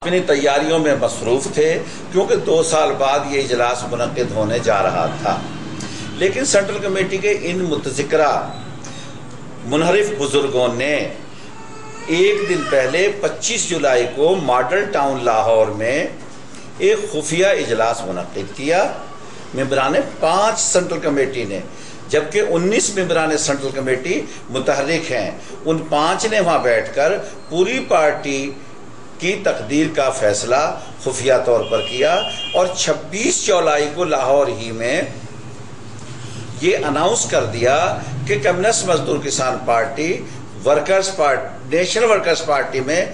اپنی تیاریوں میں مصروف تھے کیونکہ 2 سال بعد یہ اجلاس منعقد ہونے جا رہا تھا، لیکن سینٹرل کمیٹی کے ان متذکرہ منحرف بزرگوں نے ایک دن پہلے 25 جولائی کو ماڈل ٹاؤن لاہور میں ایک خفیہ اجلاس منعقد کیا ممبران 5 سینٹرل کمیٹی نے، جبکہ 19 ممبران سینٹرل کمیٹی متحرک ہیں۔ ان 5 نے وہاں بیٹھ کر پوری پارٹی کی تقدیر کا فیصلہ خفیہ طور پر کیا اور 26 جولائی کو لاہور ہی میں یہ اناؤنس کر دیا کہ کمیونسٹ مزدور کسان پارٹی نیشنل ورکرز پارٹی میں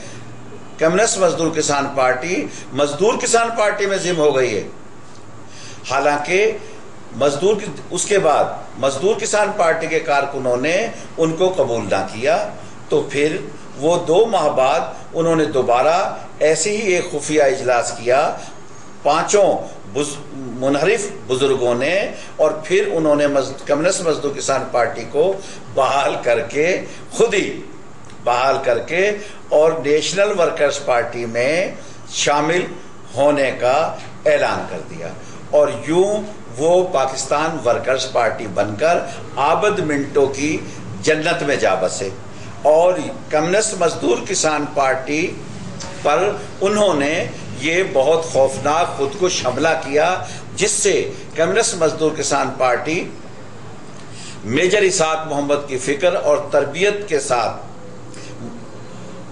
کمیونسٹ مزدور کسان پارٹی مزدور کسان پارٹی میں ضم ہو گئی ہے۔ حالانکہ اس کے بعد مزدور کسان پارٹی کے کارکنوں نے ان کو قبول نہ کیا، تو پھر وہ 2 ماہ بعد انہوں نے دوبارہ ایسے ہی ایک خفیہ اجلاس کیا 5 منحرف بزرگوں نے، اور پھر انہوں نے کمیونسٹ مزدور کسان پارٹی کو بحال کر کے اور نیشنل ورکرز پارٹی میں شامل ہونے کا اعلان کر دیا، اور یوں وہ پاکستان ورکرز پارٹی بن کر عابد منٹو کی جنت میں جا بسے۔ اور کمیونسٹ مزدور کسان پارٹی پر انہوں نے یہ بہت خوفناک خودکش حملہ کیا، جس سے کمیونسٹ مزدور کسان پارٹی میجر اسحاق محمد کی فکر اور تربیت کے ساتھ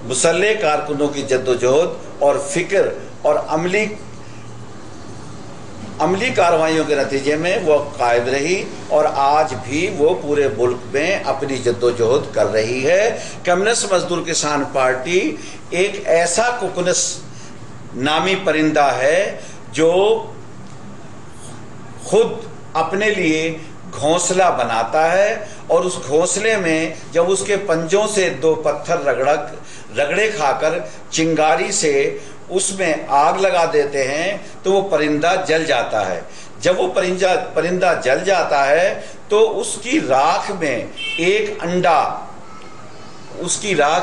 مسلح کارکنوں کی جدوجہد اور فکر اور عملی کارروائیوں کے نتیجے میں وہ قائم رہی، اور آج بھی وہ پورے ملک میں اپنی جدوجہد کر رہی ہے۔ کمیونسٹ مزدور کسان پارٹی ایک ایسا کوکنس نامی پرندہ ہے جو خود اپنے لیے گھونسلہ بناتا ہے، اور اس گھونسلے میں جب اس کے پنجوں سے 2 پتھر رگڑے کھا کر چنگاری سے اس میں آگ لگا دیتے ہیں تو وہ پرندہ جل جاتا ہے۔ جب وہ پرندہ جل جاتا ہے تو اس کی راکھ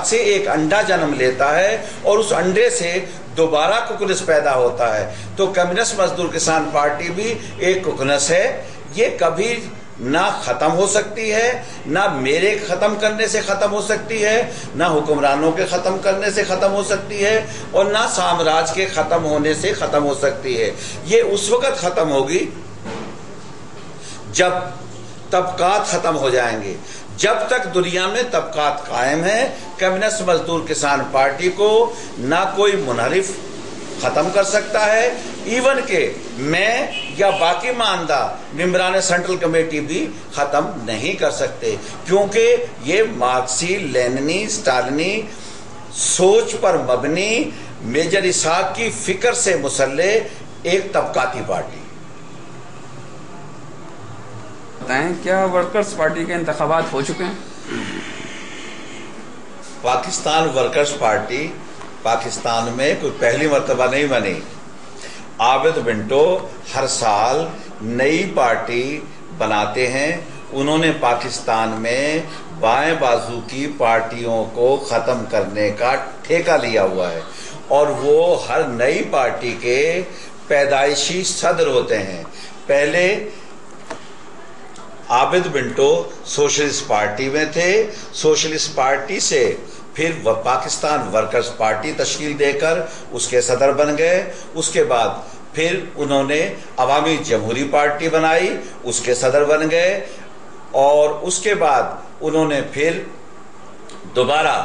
سے ایک انڈا جنم لیتا ہے، اور اس انڈے سے دوبارہ کوکنس پیدا ہوتا ہے۔ تو کمیونسٹ مزدور کسان پارٹی بھی ایک کوکنس ہے، یہ کبھی نہ ختم ہو سکتی ہے، نہ میرے ختم کرنے سے ختم ہو سکتی ہے، نہ حکمرانوں کے ختم کرنے سے ختم ہو سکتی ہے، اور نہ سامراج کے ختم ہونے سے ختم ہو سکتی ہے۔ یہ اس وقت ختم ہوگی جب طبقات ختم ہو جائیں گے۔ جب تک دنیا میں طبقات قائم ہیں، کمیونسٹ مزدور کسان پارٹی کو نہ کوئی منحرف ختم کر سکتا ہے، ایون کہ میں یا باقی ماندہ ممبران سینٹرل کمیٹی بھی ختم نہیں کر سکتے، کیونکہ یہ مارکسی لیننی اسٹالنی سوچ پر مبنی میجر اسحاق کی فکر سے مسلح ایک طبقاتی پارٹی۔ بتائیں، کیا ورکرز پارٹی کے انتخابات ہو چکے ہیں؟ پاکستان ورکرز پارٹی پاکستان میں کوئی پہلی مرتبہ نہیں بنی۔ عابد منٹو ہر سال نئی پارٹی بناتے ہیں۔ انہوں نے پاکستان میں بائیں بازو کی پارٹیوں کو ختم کرنے کا ٹھیکہ لیا ہوا ہے، اور وہ ہر نئی پارٹی کے پیدائشی صدر ہوتے ہیں۔ پہلے عابد منٹو سوشلسٹ پارٹی میں تھے، سوشلسٹ پارٹی سے پھر وہ پاکستان ورکرز پارٹی تشکیل دے کر اس کے صدر بن گئے۔ اس کے بعد پھر انہوں نے عوامی جمہوری پارٹی بنائی، اس کے صدر بن گئے، اور اس کے بعد انہوں نے پھر دوبارہ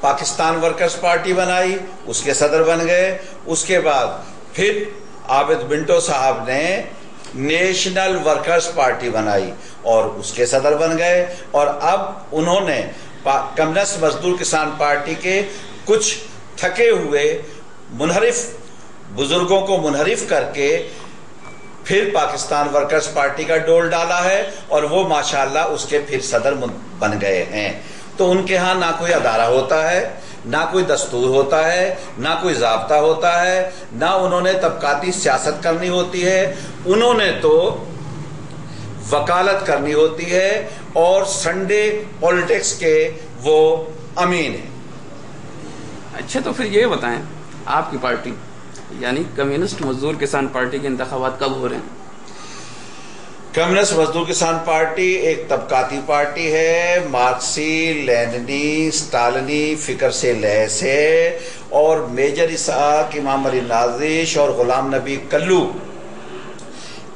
پاکستان ورکرز پارٹی بنائی، اس کے صدر بن گئے۔ اس کے بعد پھر عابد منٹو صاحب نے نیشنل ورکرز پارٹی بنائی اور اس کے صدر بن گئے، اور اب انہوں نے کمیونسٹ مزدور کسان پارٹی کے کچھ تھکے ہوئے منحرف بزرگوں کو منحرف کر کے پھر پاکستان ورکرز پارٹی کا ڈول ڈالا ہے، اور وہ ماشاءاللہ اس کے پھر صدر بن گئے ہیں۔ تو ان کے ہاں نہ کوئی ادارہ ہوتا ہے، نہ کوئی دستور ہوتا ہے، نہ کوئی ضابطہ ہوتا ہے، نہ انہوں نے طبقاتی سیاست کرنی ہوتی ہے۔ انہوں نے تو وکالت کرنی ہوتی ہے، اور سنڈے پولیٹکس کے وہ امین ہیں۔ اچھا، تو پھر یہ بتائیں آپ کی پارٹی یعنی کمیونسٹ مزدور کسان پارٹی کے انتخابات کب ہو رہے ہیں؟ کمیونسٹ مزدور کسان پارٹی ایک طبقاتی پارٹی ہے، مارکسی، لیننی، اسٹالنی فکر سے لیس ہے، اور میجر اسحاق، امام علی نازش اور غلام نبی کلو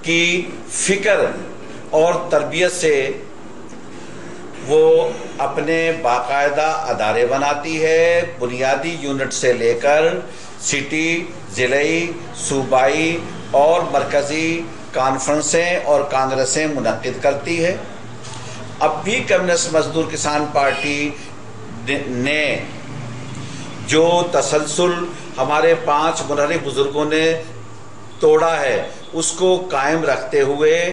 کی فکر اور تربیت سے وہ اپنے باقاعدہ ادارے بناتی ہے، بنیادی یونٹ سے لے کر سٹی، ضلعی، صوبائی اور مرکزی کانفرنسیں اور کانگریسیں منعقد کرتی ہے۔ اب بھی کمیونسٹ مزدور کسان پارٹی نے جو تسلسل ہمارے 5 منحرف بزرگوں نے توڑا ہے اس کو قائم رکھتے ہوئے